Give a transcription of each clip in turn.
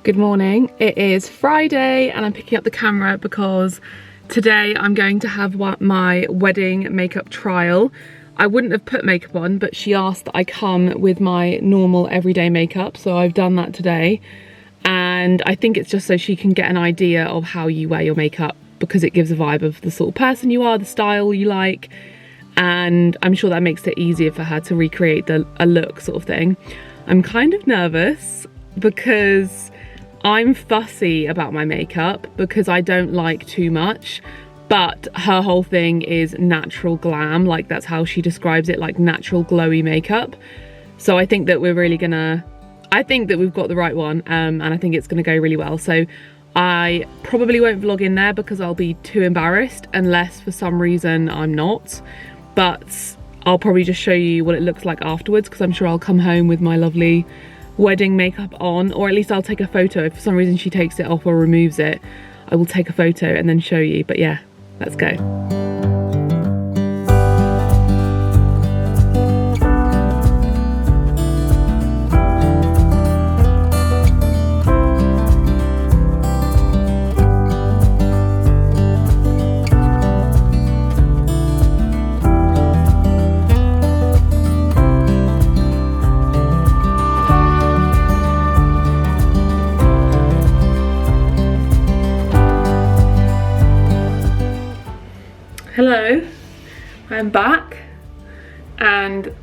Good morning. It is Friday and I'm picking up the camera because today I'm going to have my wedding makeup trial. I wouldn't have put makeup on, but she asked that I come with my normal everyday makeup, so I've done that today. And I think it's just so she can get an idea of how you wear your makeup, because it gives a vibe of the sort of person you are, the style you like, and I'm sure that makes it easier for her to recreate a look sort of thing. I'm kind of nervous because I'm fussy about my makeup because I don't like too much, but her whole thing is natural glam, like that's how she describes it, like natural glowy makeup. So I think that we're really gonna, I think that we've got the right one, and I think it's gonna go really well. So I probably won't vlog in there because I'll be too embarrassed unless for some reason I'm not, but I'll probably just show you what it looks like afterwards, because I'm sure I'll come home with my lovely wedding makeup on, or at least I'll take a photo. If for some reason she takes it off or removes it, I will take a photo and then show you. But yeah, let's go. Hello, I'm back and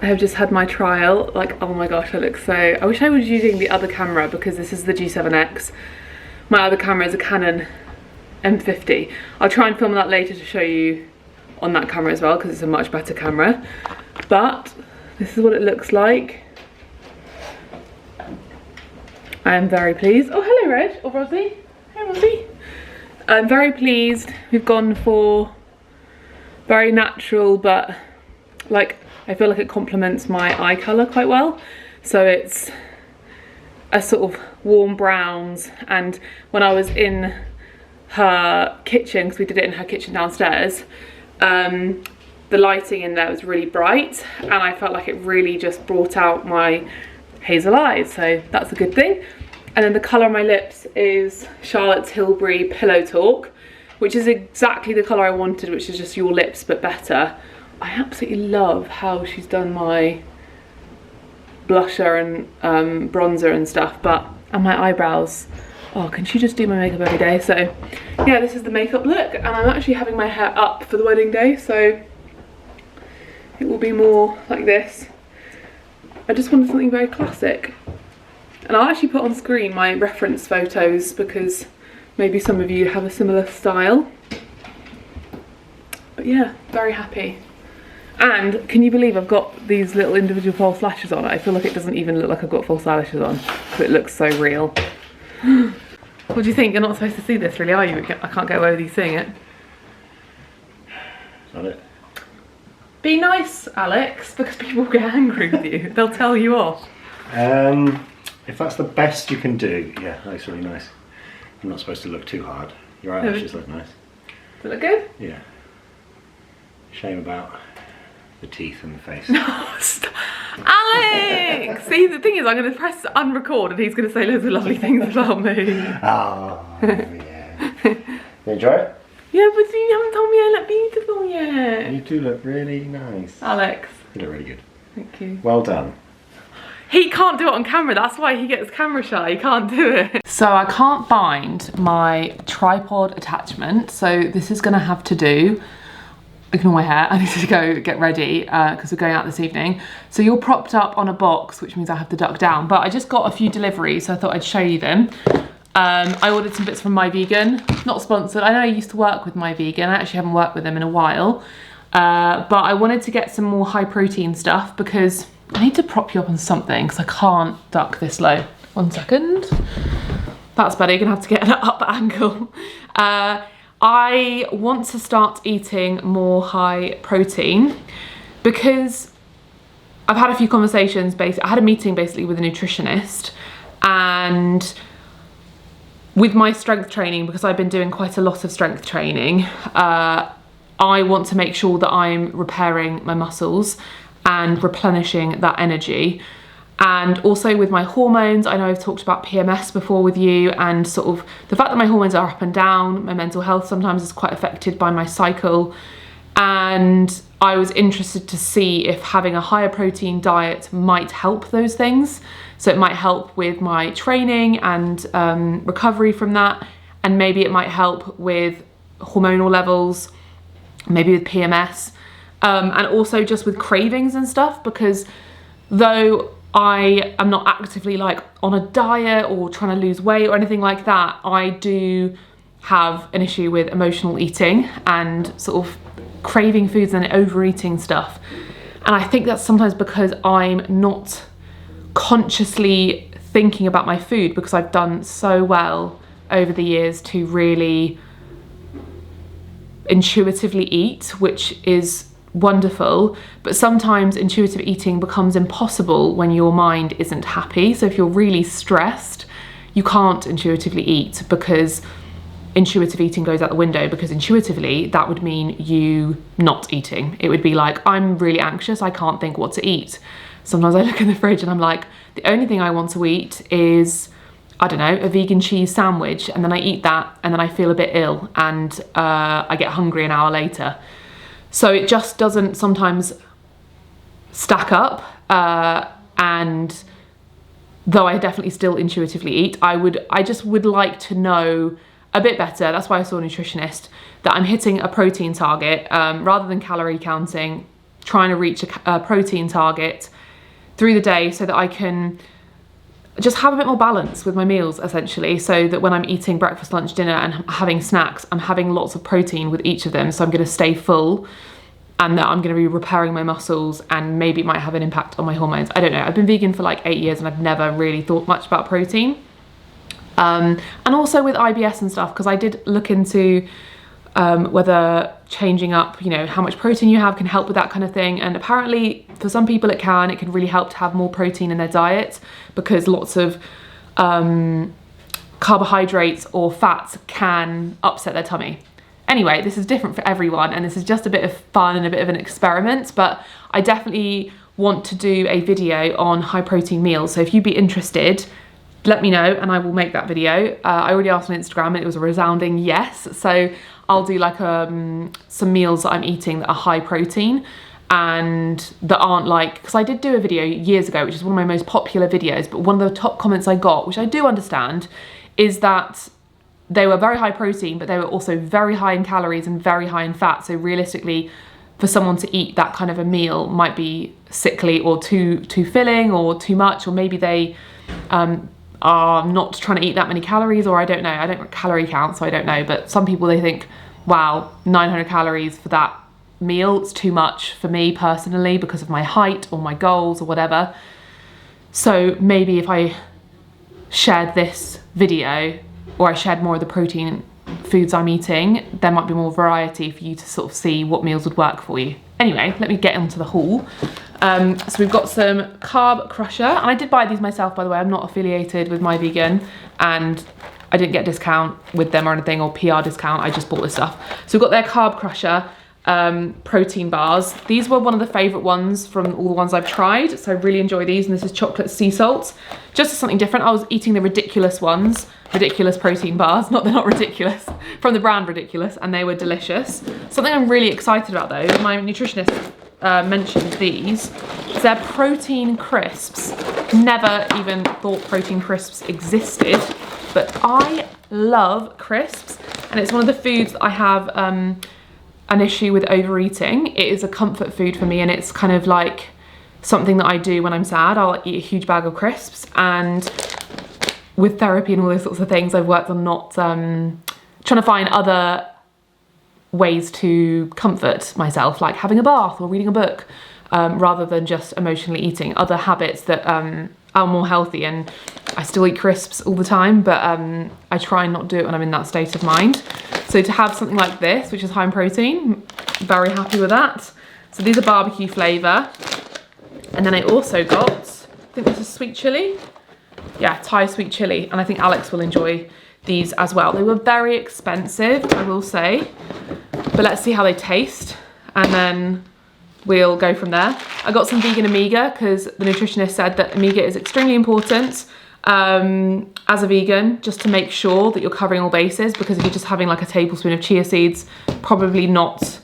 I have just had my trial. Like, oh my gosh, I look so, I wish I was using the other camera because this is the G7X. My other camera is a Canon M50. I'll try and film that later to show you on that camera as well because it's a much better camera. But this is what it looks like. I am very pleased. Oh, hello Reg, or Rosie. Hey Rosie. I'm very pleased. We've gone for very natural, but like I feel like it complements my eye colour quite well. So it's a sort of warm browns, and when I was in her kitchen, because we did it in her kitchen downstairs, the lighting in there was really bright and I felt like it really just brought out my hazel eyes, so that's a good thing. And then the colour on my lips is Charlotte Tilbury Pillow Talk, which is exactly the colour I wanted, which is just your lips but better. I absolutely love how she's done my blusher and bronzer and stuff, and my eyebrows. Oh, can she just do my makeup every day? So yeah, this is the makeup look, and I'm actually having my hair up for the wedding day, so it will be more like this. I just wanted something very classic. And I'll actually put on screen my reference photos because maybe some of you have a similar style. But yeah, very happy. And can you believe I've got these little individual false lashes on? I feel like it doesn't even look like I've got false eyelashes on because it looks so real. What do you think? You're not supposed to see this really, are you? I can't get away with you seeing it. Is that it? Be nice, Alex, because people get angry with you. They'll tell you off. If that's the best you can do, yeah, that's really nice. I'm not supposed to look too hard. Your eyelashes look nice. Does it look good? Yeah. Shame about the teeth and the face. Alex! See, the thing is, I'm going to press unrecord and he's going to say loads of lovely things about me. Oh, yeah. You enjoy it? Yeah, but you haven't told me I look beautiful yet. You do look really nice. Alex. You look really good. Thank you. Well done. He can't do it on camera, that's why he gets camera shy, he can't do it. So I can't find my tripod attachment, so this is gonna have to do. Ignore my hair, I need to go get ready because we're going out this evening. So you're propped up on a box, which means I have to duck down, but I just got a few deliveries, so I thought I'd show you them. I ordered some bits from myvegan, not sponsored. I know I used to work with myvegan, I actually haven't worked with them in a while, but I wanted to get some more high protein stuff because I need to prop you up on something because I can't duck this low. 1 second. That's better, you're gonna have to get an up angle. I want to start eating more high protein because I've had a few conversations, I had a meeting basically with a nutritionist, and with my strength training, because I've been doing quite a lot of strength training, I want to make sure that I'm repairing my muscles and replenishing that energy. And also with my hormones, I know I've talked about PMS before with you, and sort of the fact that my hormones are up and down, my mental health sometimes is quite affected by my cycle. And I was interested to see if having a higher protein diet might help those things. So it might help with my training and recovery from that. And maybe it might help with hormonal levels, maybe with PMS, and also just with cravings and stuff, because though I am not actively like on a diet or trying to lose weight or anything like that, I do have an issue with emotional eating and sort of craving foods and overeating stuff. And I think that's sometimes because I'm not consciously thinking about my food, because I've done so well over the years to really intuitively eat, which is wonderful, but sometimes intuitive eating becomes impossible when your mind isn't happy. So if you're really stressed, you can't intuitively eat, because intuitive eating goes out the window, because intuitively that would mean you not eating. It would be like, I'm really anxious, I can't think what to eat. Sometimes I look in the fridge and I'm like, the only thing I want to eat is, I don't know, a vegan cheese sandwich, and then I eat that and then I feel a bit ill and I get hungry an hour later. So it just doesn't sometimes stack up, and though I definitely still intuitively eat, I just would like to know a bit better. That's why I saw a nutritionist, that I'm hitting a protein target, rather than calorie counting, trying to reach a protein target through the day so that I can just have a bit more balance with my meals, essentially, so that when I'm eating breakfast, lunch, dinner and having snacks, I'm having lots of protein with each of them, so I'm going to stay full, and that I'm going to be repairing my muscles, and maybe it might have an impact on my hormones. I don't know. I've been vegan for like 8 years and I've never really thought much about protein. And also with IBS and stuff, because I did look into whether changing up, you know, how much protein you have can help with that kind of thing. And apparently for some people it can really help to have more protein in their diet, because lots of carbohydrates or fats can upset their tummy. Anyway, this is different for everyone, and this is just a bit of fun and a bit of an experiment, but I definitely want to do a video on high protein meals. So if you'd be interested, let me know and I will make that video. I already asked on Instagram and it was a resounding yes. So I'll do like some meals that I'm eating that are high protein and that aren't like, because I did do a video years ago, which is one of my most popular videos, but one of the top comments I got, which I do understand, is that they were very high protein, but they were also very high in calories and very high in fat. So realistically, for someone to eat that kind of a meal might be sickly or too filling or too much, or maybe they are not trying to eat that many calories, or I don't know. I don't calorie count, so I don't know. But some people, they think, wow, 900 calories for that meal, it's too much for me personally because of my height or my goals or whatever. So maybe if I shared this video, or I shared more of the protein foods I'm eating, there might be more variety for you to sort of see what meals would work for you. Anyway, let me get into the haul. So we've got some carb crusher, and I did buy these myself, by the way. I'm not affiliated with myvegan, and I didn't get a discount with them or anything, or PR discount. I just bought this stuff. So we've got their carb crusher protein bars. These were one of the favorite ones from all the ones I've tried, so I really enjoy these. And this is chocolate sea salt, just something different. I was eating the ridiculous ones, ridiculous protein bars, they're not ridiculous, from the brand Ridiculous, and they were delicious. Something I'm really excited about though, my nutritionist mentioned these. They're protein crisps. Never even thought protein crisps existed, but I love crisps, and it's one of the foods that I have an issue with overeating. It is a comfort food for me, and it's kind of like something that I do when I'm sad. I'll eat a huge bag of crisps, and with therapy and all those sorts of things, I've worked on not trying to find other ways to comfort myself, like having a bath or reading a book, rather than just emotionally eating. Other habits that are more healthy, and I still eat crisps all the time, but I try and not do it when I'm in that state of mind. So to have something like this, which is high in protein, very happy with that. So these are barbecue flavour. And then I also got, I think this is sweet chilli. Yeah, Thai sweet chilli. And I think Alex will enjoy these as well. They were very expensive, I will say, but let's see how they taste. And then we'll go from there. I got some vegan omega because the nutritionist said that omega is extremely important as a vegan, just to make sure that you're covering all bases, because if you're just having like a tablespoon of chia seeds, probably not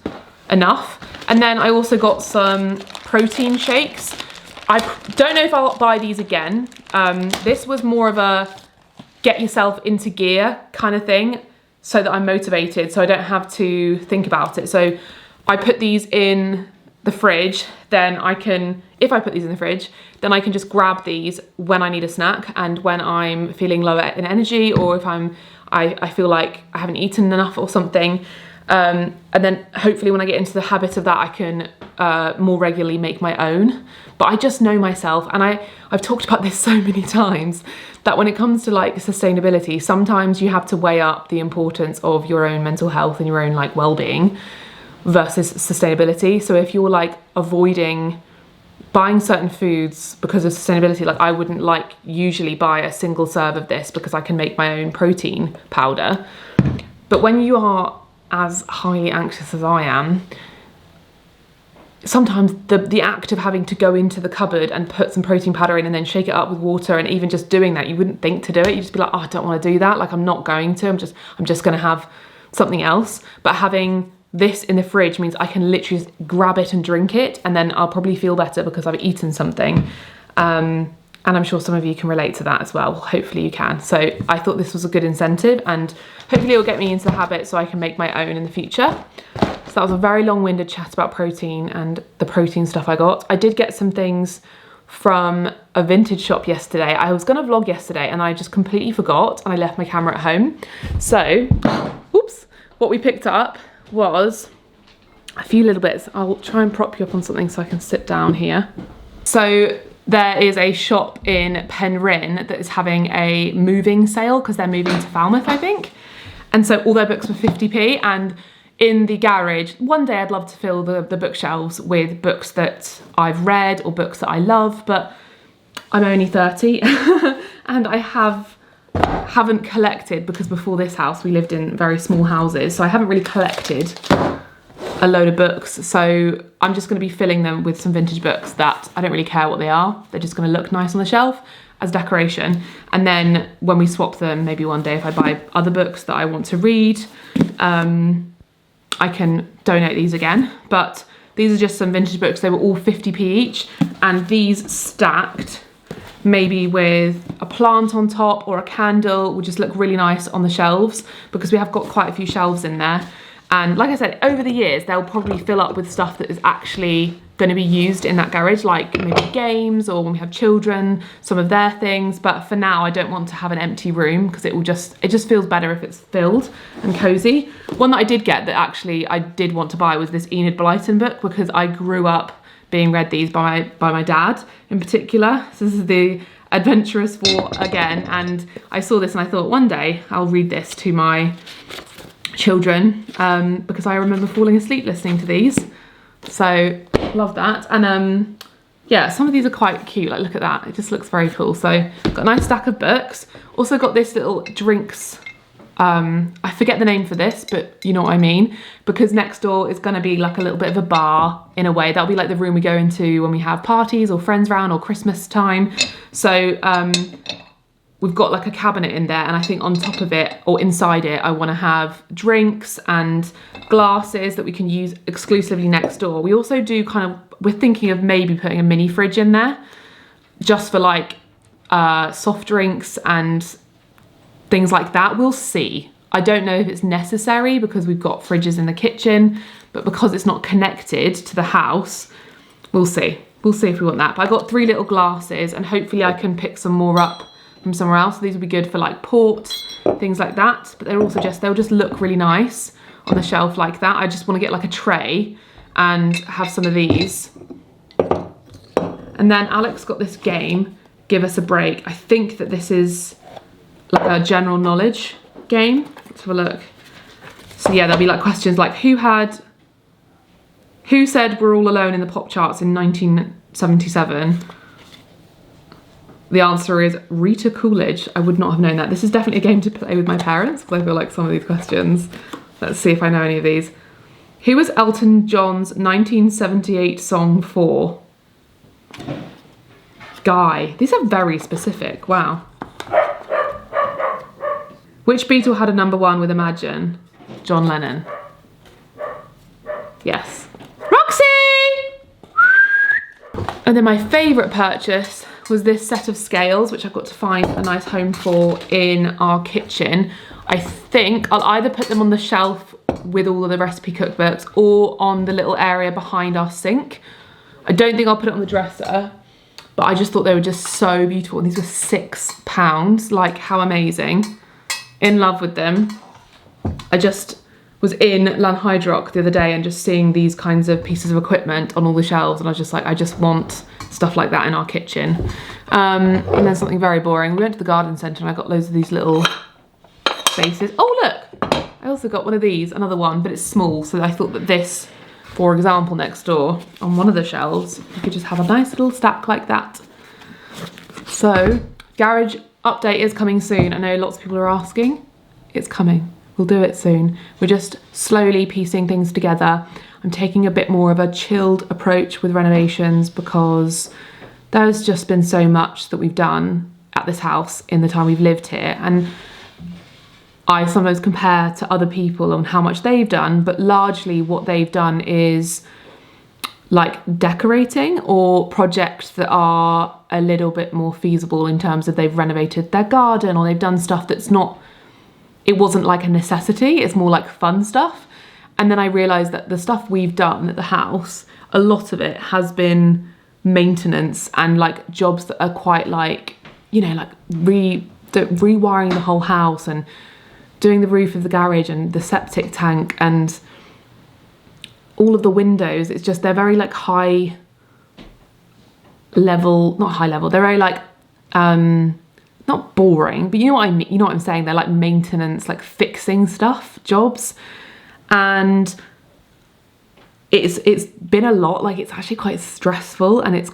enough. And then I also got some protein shakes. I don't know if I'll buy these again. This was more of a get yourself into gear kind of thing, so that I'm motivated, so I don't have to think about it. So I put these in the fridge, then I can, if I put these in the fridge, then I can just grab these when I need a snack and when I'm feeling lower in energy, or if I feel like I haven't eaten enough or something. And then hopefully when I get into the habit of that, I can more regularly make my own. But I just know myself, and I've talked about this so many times, that when it comes to like sustainability, sometimes you have to weigh up the importance of your own mental health and your own like well-being versus sustainability. So if you're like avoiding buying certain foods because of sustainability, like I wouldn't like usually buy a single serve of this because I can make my own protein powder. But when you are as highly anxious as I am, sometimes the act of having to go into the cupboard and put some protein powder in and then shake it up with water, and even just doing that, you wouldn't think to do it. You'd just be like, oh, I don't want to do that. Like I'm not going to, I'm just going to have something else. But having this in the fridge means I can literally just grab it and drink it, and then I'll probably feel better because I've eaten something. And I'm sure some of you can relate to that as well. Hopefully you can. So I thought this was a good incentive, and hopefully it will get me into the habit so I can make my own in the future. So that was a very long-winded chat about protein and the protein stuff I got. I did get some things from a vintage shop yesterday. I was gonna vlog yesterday and I just completely forgot, and I left my camera at home. So, oops, what we picked up was a few little bits. I'll try and prop you up on something so I can sit down here. So there is a shop in Penryn that is having a moving sale because they're moving to Falmouth, I think. And so all their books were 50p, and in the garage, one day I'd love to fill the bookshelves with books that I've read or books that I love, but I'm only 30 and I haven't collected, because before this house we lived in very small houses, so I haven't really collected a load of books. So I'm just going to be filling them with some vintage books that I don't really care what they are. They're just going to look nice on the shelf as decoration. And then when we swap them, maybe one day if I buy other books that I want to read, I can donate these again. But these are just some vintage books. They were all 50p each, and these stacked maybe with a plant on top or a candle would just look really nice on the shelves, because we have got quite a few shelves in there. And like I said, over the years, they'll probably fill up with stuff that is actually going to be used in that garage, like maybe games, or when we have children, some of their things. But for now, I don't want to have an empty room, because it just feels better if it's filled and cozy. One that I did get that actually I did want to buy was this Enid Blyton book, because I grew up being read these by my dad in particular. So this is the Adventurous War again, and I saw this and I thought one day I'll read this to my children, because I remember falling asleep listening to these. So love that. And yeah, some of these are quite cute. Like, look at that, it just looks very cool. So got a nice stack of books. Also got this little drinks, I forget the name for this, but you know what I mean, because next door is going to be like a little bit of a bar in a way. That'll be like the room we go into when we have parties or friends round or Christmas time. So we've got like a cabinet in there, and I think on top of it or inside it, I want to have drinks and glasses that we can use exclusively next door. We also do we're thinking of maybe putting a mini fridge in there just for like soft drinks and things like that. We'll see. I don't know if it's necessary because we've got fridges in the kitchen, but because it's not connected to the house, we'll see. We'll see if we want that. But I got 3 little glasses, and hopefully I can pick some more up from somewhere else. So these will be good for like port, things like that. But they'll just look really nice on the shelf like that. I just want to get like a tray and have some of these. And then Alex got this game, Give Us a Break. I think that this is like a general knowledge game. Let's have a look. So yeah, there'll be like questions like who said We're All Alone in the pop charts in 1977? The answer is Rita Coolidge. I would not have known that. This is definitely a game to play with my parents, because I feel like some of these questions, let's see if I know any of these. Who was Elton John's 1978 song for? Guy. These are very specific, wow. Which Beatle had a #1 with Imagine? John Lennon. Yes. Roxy! And then my favourite purchase was this set of scales, which I've got to find a nice home for in our kitchen. I think I'll either put them on the shelf with all of the recipe cookbooks or on the little area behind our sink. I don't think I'll put it on the dresser, but I just thought they were just so beautiful. And these were £6, like how amazing. In love with them. I just was in Lanhydrock the other day and just seeing these kinds of pieces of equipment on all the shelves, and I was just like, I just want stuff like that in our kitchen. And then something very boring. We went to the garden centre and I got loads of these little bases. Oh look, I also got one of these, another one, but it's small, so I thought that this, for example, next door on one of the shelves, you could just have a nice little stack like that. So, garage update is coming soon. I know lots of people are asking. It's coming. We'll do it soon. We're just slowly piecing things together. I'm taking a bit more of a chilled approach with renovations because there's just been so much that we've done at this house in the time we've lived here. And I sometimes compare to other people on how much they've done, but largely what they've done is like decorating or projects that are a little bit more feasible in terms of they've renovated their garden or they've done stuff that's not, it wasn't like a necessity, it's more like fun stuff. And then I realised that the stuff we've done at the house, a lot of it has been maintenance and like jobs that are quite like, you know, like rewiring the whole house and doing the roof of the garage and the septic tank and all of the windows. It's just, they're very like high level, not high level, they're very like, not boring, but you know what I mean, you know what I'm saying? They're like maintenance, like fixing stuff, jobs. And it's been a lot, like it's actually quite stressful and it's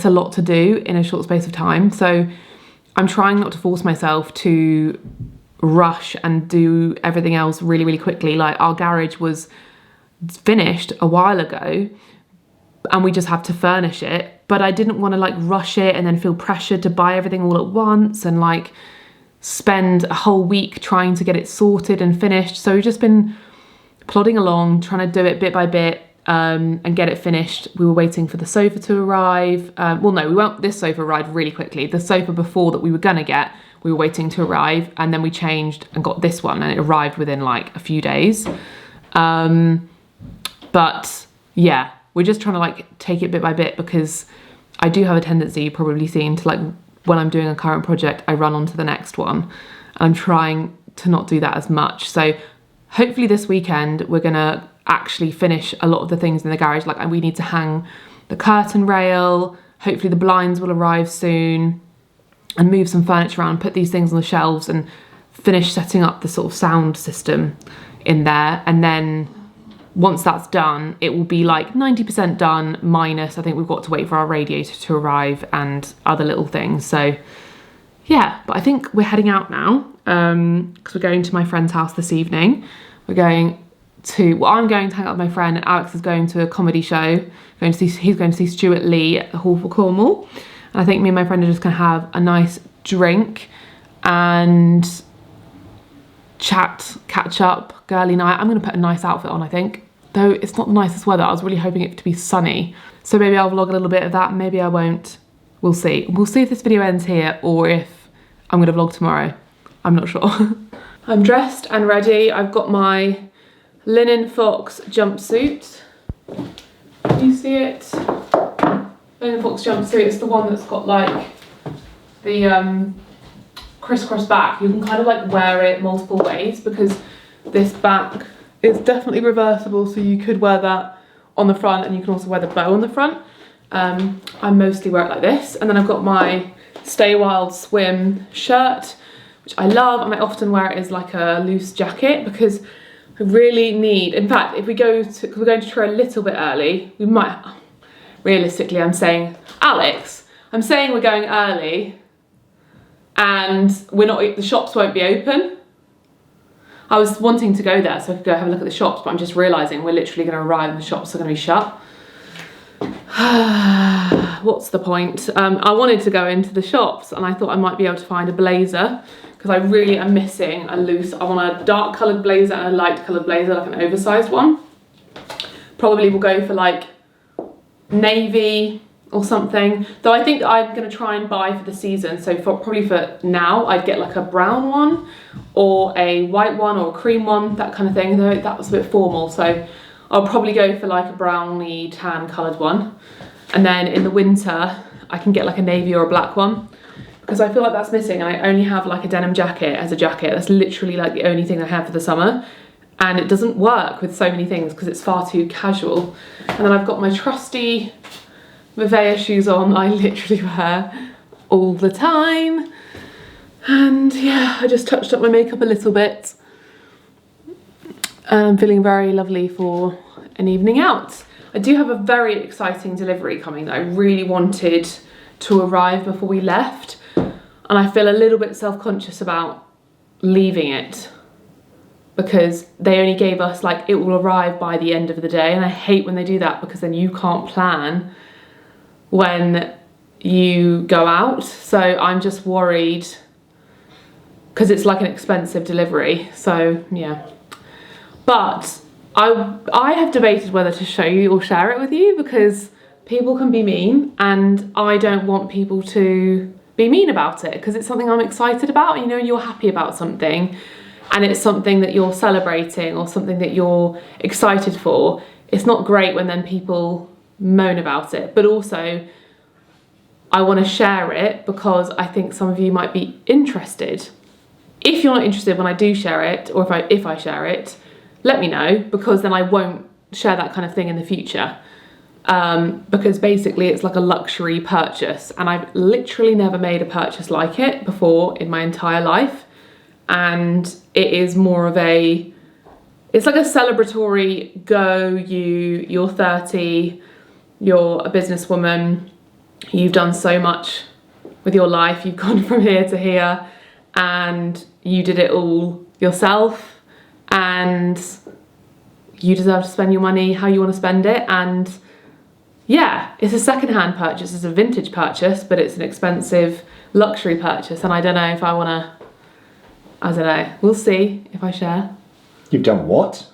a lot to do in a short space of time. So I'm trying not to force myself to rush and do everything else really, really quickly. Like our garage was finished a while ago and we just have to furnish it, but I didn't want to like rush it and then feel pressured to buy everything all at once and like spend a whole week trying to get it sorted and finished. So we've just been plodding along, trying to do it bit by bit and get it finished. We were waiting for the sofa to arrive. Well, no, this sofa arrived really quickly. The sofa before that we were gonna get, we were waiting to arrive, and then we changed and got this one and it arrived within like a few days. But yeah, we're just trying to like take it bit by bit because I do have a tendency, you've probably seen, to like when I'm doing a current project, I run on to the next one. And I'm trying to not do that as much. So hopefully this weekend, we're gonna actually finish a lot of the things in the garage. Like we need to hang the curtain rail. Hopefully the blinds will arrive soon and move some furniture around, put these things on the shelves and finish setting up the sort of sound system in there. And then once that's done, it will be like 90% done minus, I think we've got to wait for our radiator to arrive and other little things. So yeah, but I think we're heading out now because we're going to my friend's house this evening. We're going to, well, I'm going to hang out with my friend and Alex is going to a comedy show. He's going to see Stuart Lee at the Hall for Cornwall. And I think me and my friend are just gonna have a nice drink and chat, catch up, girly night. I'm gonna put a nice outfit on, I think. Though it's not the nicest weather, I was really hoping it to be sunny. So maybe I'll vlog a little bit of that, maybe I won't. We'll see. We'll see if this video ends here or if I'm gonna vlog tomorrow. I'm not sure. I'm dressed and ready. I've got my linen fox jumpsuit. Can you see it? Linen fox jumpsuit, it's the one that's got like the crisscross back. You can kind of like wear it multiple ways because this back is definitely reversible, so you could wear that on the front and you can also wear the bow on the front. I mostly wear it like this, and then I've got my Stay Wild swim shirt, which I love, and I often wear it as like a loose jacket because I really need, in fact, if we go to, because we're going to Truro a little bit early, we might, realistically I'm saying, Alex, I'm saying we're going early and we're not, the shops won't be open. I was wanting to go there so I could go have a look at the shops, but I'm just realising we're literally going to arrive and the shops are going to be shut. What's the point? I wanted to go into the shops and I thought I might be able to find a blazer because I really am missing a loose. I want a dark coloured blazer and a light coloured blazer, like an oversized one. Probably will go for like navy or something, though I think I'm going to try and buy for the season, so probably for now I'd get like a brown one or a white one or a cream one, that kind of thing, though that was a bit formal, so I'll probably go for like a browny tan coloured one, and then in the winter I can get like a navy or a black one because I feel like that's missing, and I only have like a denim jacket as a jacket. That's literally like the only thing I have for the summer, and it doesn't work with so many things because it's far too casual. And then I've got my trusty myvegan shoes on, I literally wear all the time. And yeah, I just touched up my makeup a little bit. I'm feeling very lovely for an evening out. I do have a very exciting delivery coming that I really wanted to arrive before we left. And I feel a little bit self-conscious about leaving it because they only gave us like, it will arrive by the end of the day. And I hate when they do that because then you can't plan when you go out, so I'm just worried because it's like an expensive delivery, so yeah. But I have debated whether to show you or share it with you because people can be mean and I don't want people to be mean about it because it's something I'm excited about. You know, you're happy about something and it's something that you're celebrating or something that you're excited for. It's not great when then people moan about it, but also I want to share it because I think some of you might be interested. If you're not interested when I do share it, or if I share it, let me know, because then I won't share that kind of thing in the future. Because basically it's like a luxury purchase and I've literally never made a purchase like it before in my entire life, and it is more of it's like a celebratory you're 30, you're a businesswoman, you've done so much with your life, you've gone from here to here and you did it all yourself and you deserve to spend your money how you want to spend it. And yeah, it's a second-hand purchase, it's a vintage purchase, but it's an expensive luxury purchase, and I don't know if I want to, I don't know, we'll see if I share. You've done what?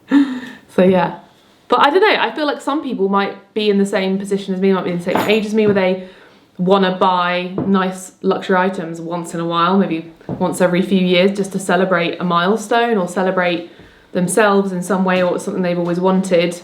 So yeah, but I don't know, I feel like some people might be in the same position as me, might be in the same age as me, where they want to buy nice luxury items once in a while, maybe once every few years, just to celebrate a milestone or celebrate themselves in some way, or something they've always wanted.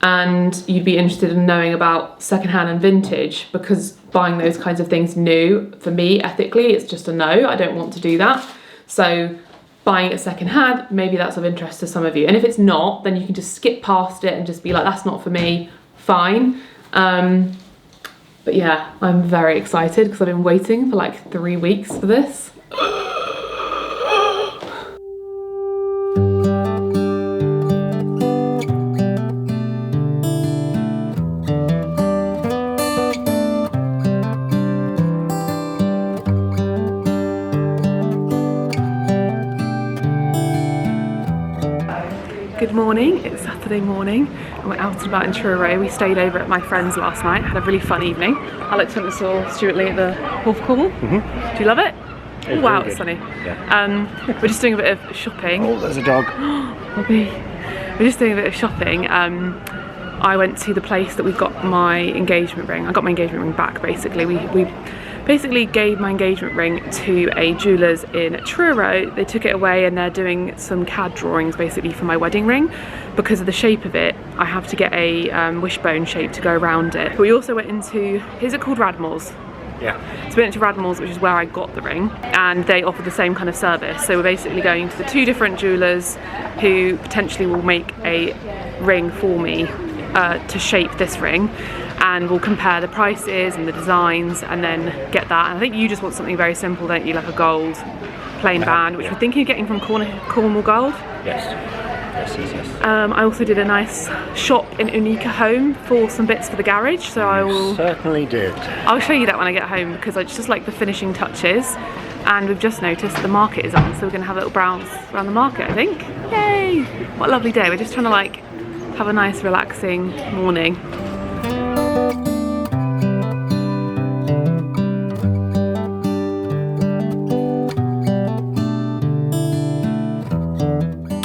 And you'd be interested in knowing about secondhand and vintage, because buying those kinds of things new, for me, ethically, it's just a no. I don't want to do that. So buying it secondhand, maybe that's of interest to some of you. And if it's not, then you can just skip past it and just be like, that's not for me, fine. But yeah, I'm very excited because I've been waiting for like 3 weeks for this. Good morning, it's Saturday morning and we're out and about in Truro. We stayed over at my friend's last night, had a really fun evening. Alex went and saw Stuart Lee at the Wolf Call. Do you love it? Oh, wow, it's sunny. Yeah. We're just doing a bit of shopping. Oh, there's a dog. Bobby. We're just doing a bit of shopping. I went to the place that we got my engagement ring. I got my engagement ring back, basically. We basically gave my engagement ring to a jeweller's in Truro. They took it away and they're doing some CAD drawings basically for my wedding ring. Because of the shape of it, I have to get a wishbone shape to go around it. But we also went into, is it called Radmore's? Yeah. So we went to Radmore's, which is where I got the ring, and they offer the same kind of service. So we're basically going to the 2 different jewellers who potentially will make a ring for me to shape this ring, and we'll compare the prices and the designs and then get that. And I think you just want something very simple, don't you, like a gold plain band, which we're thinking of getting from Cornwall Gold. Yes. I also did a nice shop in Unica Home for some bits for the garage, so I will certainly did. I'll show you that when I get home, because I just like the finishing touches. and we've just noticed the market is on, so we're gonna have a little browse around the market, I think. Yay! What a lovely day. We're just trying to like have a nice relaxing morning.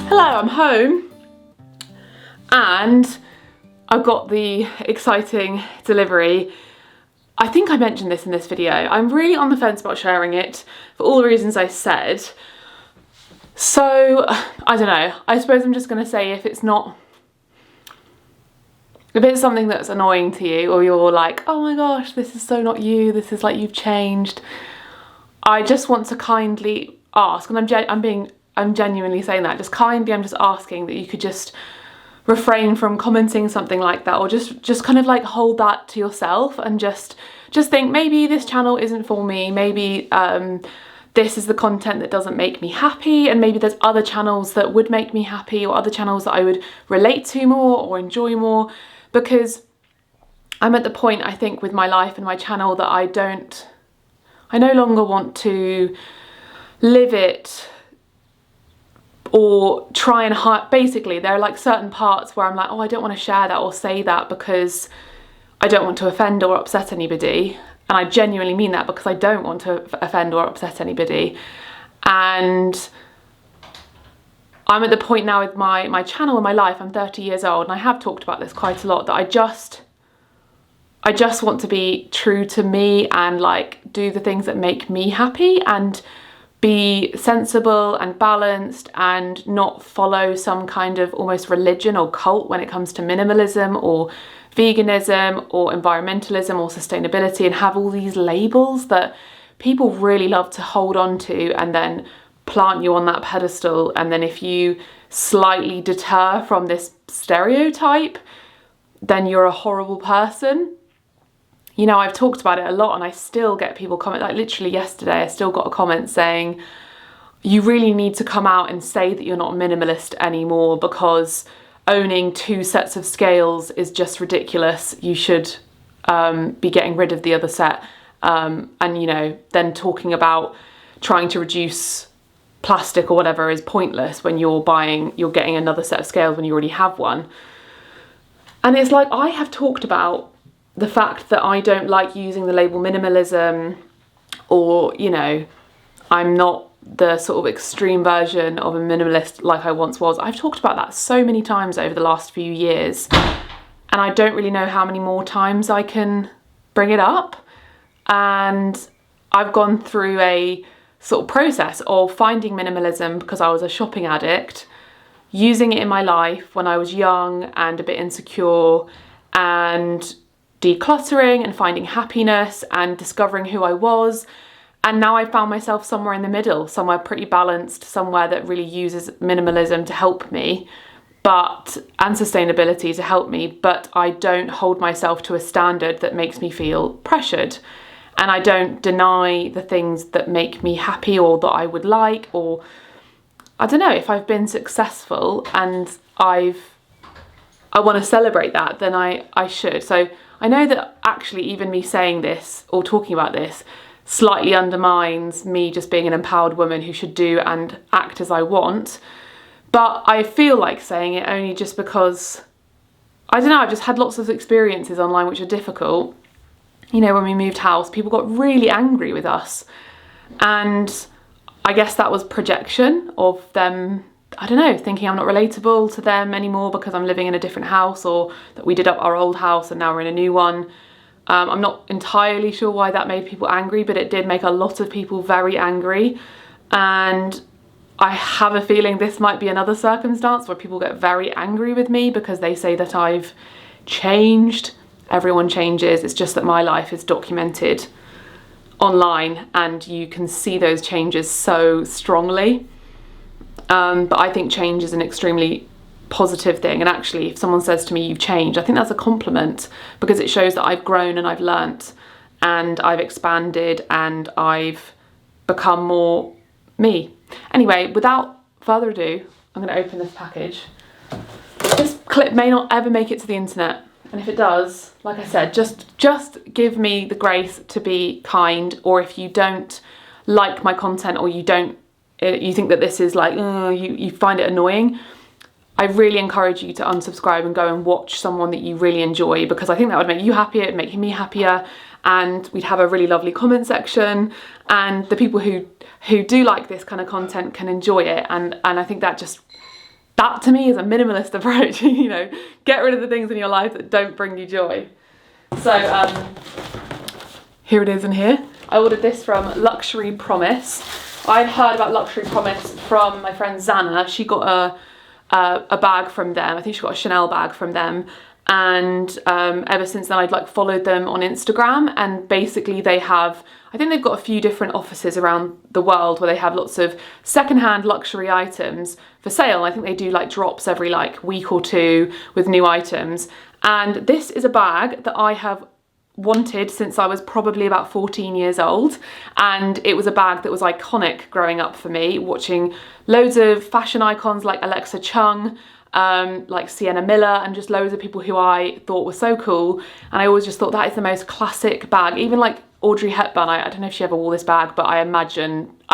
Hello, I'm home and I've got the exciting delivery. I think I mentioned this in this video. I'm really on the fence about sharing it for all the reasons I said. So, I don't know. I suppose I'm just going to say if it's something that's annoying to you, or you're like, oh my gosh, this is so not you, this is like you've changed. I just want to kindly ask, and I'm genuinely saying that, I'm just asking that you could just refrain from commenting something like that, or just kind of like hold that to yourself and just think maybe this channel isn't for me, maybe this is the content that doesn't make me happy, and maybe there's other channels that would make me happy, or other channels that I would relate to more or enjoy more, because I'm at the point, I think, with my life and my channel that I no longer want to live it or try and hide. Basically, there are like certain parts where I'm like, oh, I don't want to share that or say that because I don't want to offend or upset anybody. And I genuinely mean that, because I don't want to offend or upset anybody. And I'm at the point now with my channel and my life, I'm 30 years old, and I have talked about this quite a lot, that I just want to be true to me and like do the things that make me happy and be sensible and balanced and not follow some kind of almost religion or cult when it comes to minimalism or veganism or environmentalism or sustainability, and have all these labels that people really love to hold on to and then plant you on that pedestal. And then if you slightly deter from this stereotype, then you're a horrible person. You know, I've talked about it a lot and I still get people comment, like literally yesterday I still got a comment saying, you really need to come out and say that you're not minimalist anymore, because owning 2 sets of scales is just ridiculous. You should be getting rid of the other set. And you know, then talking about trying to reduce plastic or whatever is pointless when you're getting another set of scales when you already have one. And it's like, I have talked about the fact that I don't like using the label minimalism, or, you know, I'm not the sort of extreme version of a minimalist like I once was. I've talked about that so many times over the last few years, and I don't really know how many more times I can bring it up. And I've gone through a sort of process of finding minimalism because I was a shopping addict, using it in my life when I was young and a bit insecure, and decluttering and finding happiness and discovering who I was. And now I found myself somewhere in the middle, somewhere pretty balanced, somewhere that really uses minimalism to help me, and sustainability to help me, but I don't hold myself to a standard that makes me feel pressured. And I don't deny the things that make me happy or that I would like, or I don't know, if I've been successful and I want to celebrate that, then I should. So I know that actually even me saying this or talking about this slightly undermines me just being an empowered woman who should do and act as I want. But I feel like saying it only just because, I don't know, I've just had lots of experiences online which are difficult. You know, when we moved house, people got really angry with us. And I guess that was projection of them, I don't know, thinking I'm not relatable to them anymore because I'm living in a different house, or that we did up our old house and now we're in a new one. I'm not entirely sure why that made people angry, but it did make a lot of people very angry. And I have a feeling this might be another circumstance where people get very angry with me because they say that I've changed. Everyone changes. It's just that my life is documented online and you can see those changes so strongly. But I think change is an extremely positive thing, and actually if someone says to me you've changed, I think that's a compliment, because it shows that I've grown and I've learnt and I've expanded and I've become more me. Anyway, without further ado, I'm going to open this package. This clip may not ever make it to the internet, and if it does, like I said, just give me the grace to be kind, or if you don't like my content, or you don't, you think that this is like, you find it annoying, I really encourage you to unsubscribe and go and watch someone that you really enjoy, because I think that would make you happier, it'd make me happier, and we'd have a really lovely comment section, and the people who do like this kind of content can enjoy it, and I think that to me is a minimalist approach. You know, get rid of the things in your life that don't bring you joy. So here it is in here. I ordered this from Luxury Promise. I'd heard about Luxury Promise from my friend Zana. She got a bag from them. I think she got a Chanel bag from them, and ever since then I'd like followed them on Instagram, and basically I think they've got a few different offices around the world where they have lots of secondhand luxury items for sale. I think they do like drops every like week or two with new items, and this is a bag that I have wanted since I was probably about 14 years old, and it was a bag that was iconic growing up for me, watching loads of fashion icons like Alexa Chung, like Sienna Miller, and just loads of people who I thought were so cool, and I always just thought that is the most classic bag. Even like Audrey Hepburn, I don't know if she ever wore this bag, but I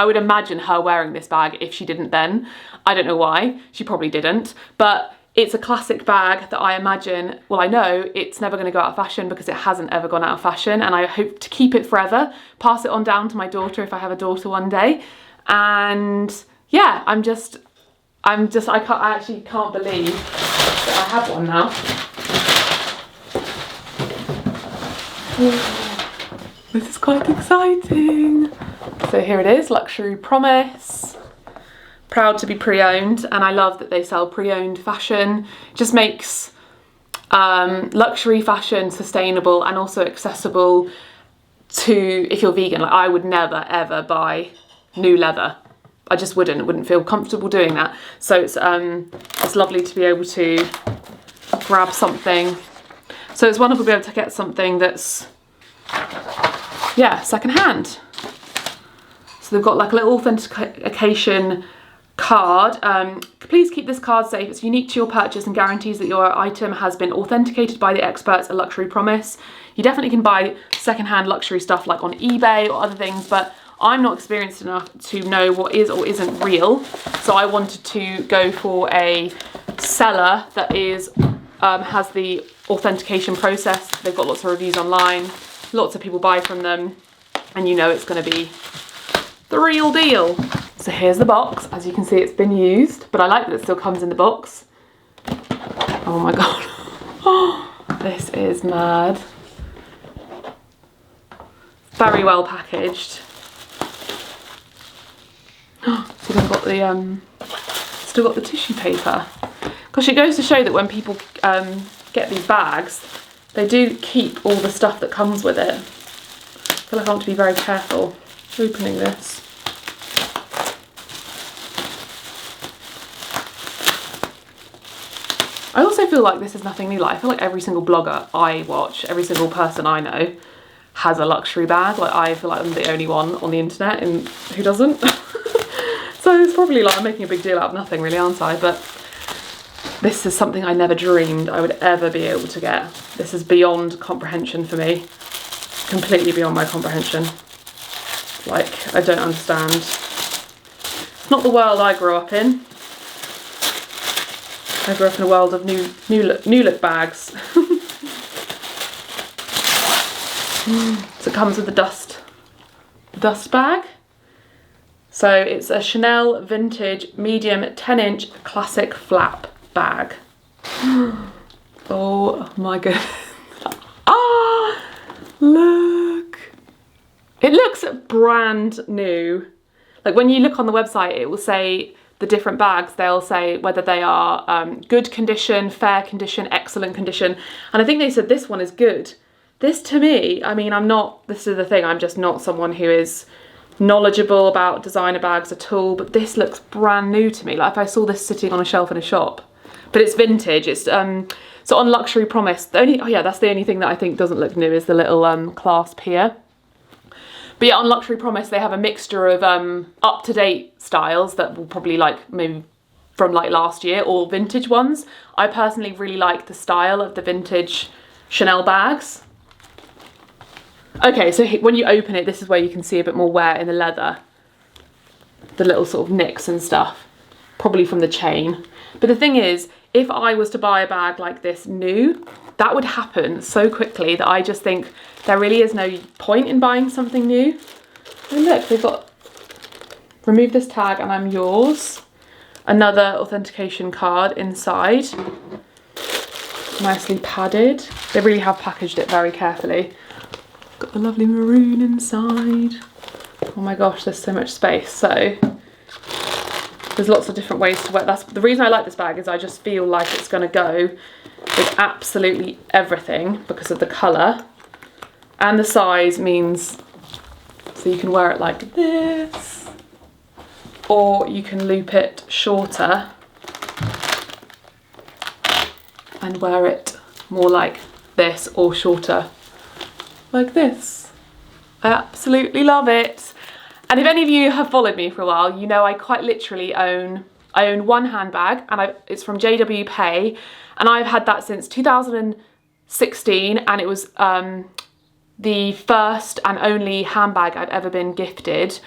would imagine her wearing this bag if she didn't then. I don't know why, she probably didn't, but it's a classic bag that I imagine, well, I know it's never going to go out of fashion, because it hasn't ever gone out of fashion, and I hope to keep it forever, pass it on down to my daughter if I have a daughter one day. And yeah, I actually can't believe that I have one now. This is quite exciting. So here it is, Luxury Promise. Proud to be pre-owned, and I love that they sell pre-owned fashion. It just makes luxury fashion sustainable and also accessible to, if you're vegan. Like, I would never ever buy new leather. I just wouldn't feel comfortable doing that. So it's lovely to be able to grab something. So it's wonderful to be able to get something that's, yeah, secondhand. So they've got like a little authentication card. Please keep this card safe. It's unique to your purchase and guarantees that your item has been authenticated by the experts at Luxury Promise. You definitely can buy secondhand luxury stuff like on eBay or other things, but I'm not experienced enough to know what is or isn't real. So I wanted to go for a seller that has the authentication process. They've got lots of reviews online, lots of people buy from them, and you know it's going to be the real deal. So here's the box. As you can see, it's been used, but I like that it still comes in the box. Oh my god. Oh, this is mad. Very well packaged. So they've got the still got the tissue paper. Gosh, it goes to show that when people get these bags, they do keep all the stuff that comes with it. I feel like I want to be very careful opening this. I also feel like this is nothing new. Like, I feel like every single blogger I watch, every single person I know has a luxury bag. Like, I feel like I'm the only one on the internet who doesn't. So it's probably like I'm making a big deal out of nothing really, aren't I? But this is something I never dreamed I would ever be able to get. This is beyond comprehension for me. Completely beyond my comprehension. Like, I don't understand. It's not the world I grew up in. I grew up in a world of new look bags. So it comes with the dust bag. So it's a Chanel vintage medium 10-inch classic flap bag. Oh my goodness. Ah, look. It looks brand new. Like, when you look on the website, it will say the different bags. They'll say whether they are good condition, fair condition, excellent condition. And I think they said this one is good. This, to me, I mean, this is the thing, I'm just not someone who is knowledgeable about designer bags at all, but this looks brand new to me. Like, if I saw this sitting on a shelf in a shop. But it's vintage. It's so on Luxury Promise, that's the only thing that I think doesn't look new is the little clasp here. But yeah, on Luxury Promise, they have a mixture of up-to-date styles that will probably like maybe from like last year, or vintage ones. I personally really like the style of the vintage Chanel bags. Okay, so when you open it, this is where you can see a bit more wear in the leather. The little sort of nicks and stuff, probably from the chain. But the thing is, if I was to buy a bag like this new, that would happen so quickly that I just think there really is no point in buying something new. And look, they've got remove this tag and I'm yours. Another authentication card inside. Nicely padded. They really have packaged it very carefully. Got the lovely maroon inside. Oh my gosh, there's so much space. So there's lots of different ways to wear. That's the reason I like this bag, is I just feel like it's going to go with absolutely everything because of the colour. And the size means, so you can wear it like this, or you can loop it shorter and wear it more like this, or shorter like this. I absolutely love it. And if any of you have followed me for a while, you know I quite literally own one handbag, and it's from JW Pay, and I've had that since 2016, and it was the first and only handbag I've ever been gifted.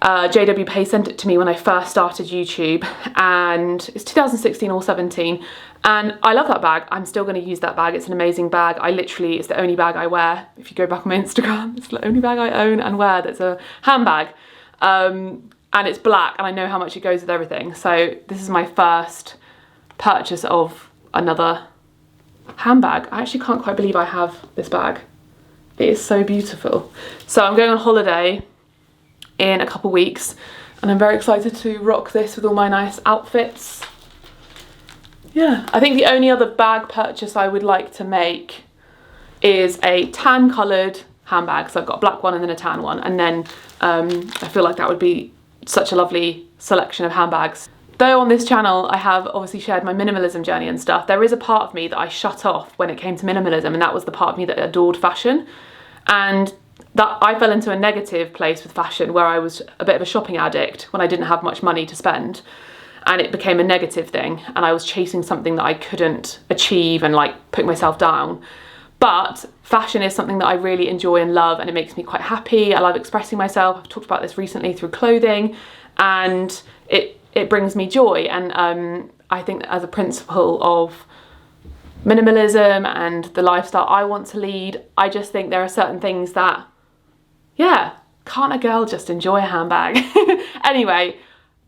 JW Pay sent it to me when I first started YouTube, and it's 2016 or 17, and I love that bag. I'm still going to use that bag. It's an amazing bag. It's the only bag I wear. If you go back on my Instagram, it's the only bag I own and wear that's a handbag, and it's black, and I know how much it goes with everything. So this is my first purchase of another handbag. I actually can't quite believe I have this bag. It is so beautiful. So I'm going on holiday in a couple weeks, and I'm very excited to rock this with all my nice outfits. Yeah, I think the only other bag purchase I would like to make is a tan coloured handbag. So I've got a black one and then a tan one, and then I feel like that would be such a lovely selection of handbags. Though on this channel I have obviously shared my minimalism journey and stuff, there is a part of me that I shut off when it came to minimalism, and that was the part of me that adored fashion. And that I fell into a negative place with fashion, where I was a bit of a shopping addict when I didn't have much money to spend, and it became a negative thing, and I was chasing something that I couldn't achieve and like putting myself down. But fashion is something that I really enjoy and love, and it makes me quite happy. I love expressing myself. I've talked about this recently through clothing, and it brings me joy. And I think that as a principle of minimalism and the lifestyle I want to lead, I just think there are certain things that, yeah, can't a girl just enjoy a handbag? Anyway,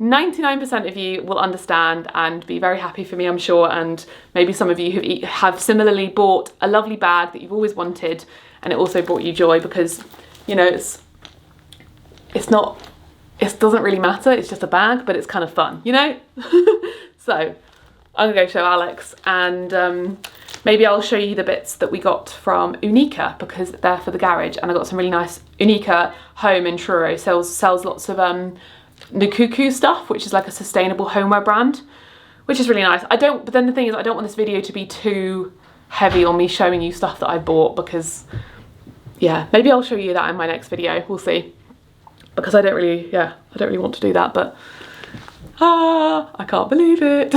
99% of you will understand and be very happy for me, I'm sure, and maybe some of you have similarly bought a lovely bag that you've always wanted, and it also brought you joy, because, you know, it doesn't really matter, it's just a bag, but it's kind of fun, you know? So I'm gonna go show Alex, and maybe I'll show you the bits that we got from Unica, because they're for the garage, and I got some really nice Unica home in Truro. Sells lots of Nukuku stuff, which is like a sustainable homeware brand, which is really nice. But then the thing is, I don't want this video to be too heavy on me showing you stuff that I bought, because yeah, maybe I'll show you that in my next video, we'll see, because I don't really want to do that, but I can't believe it.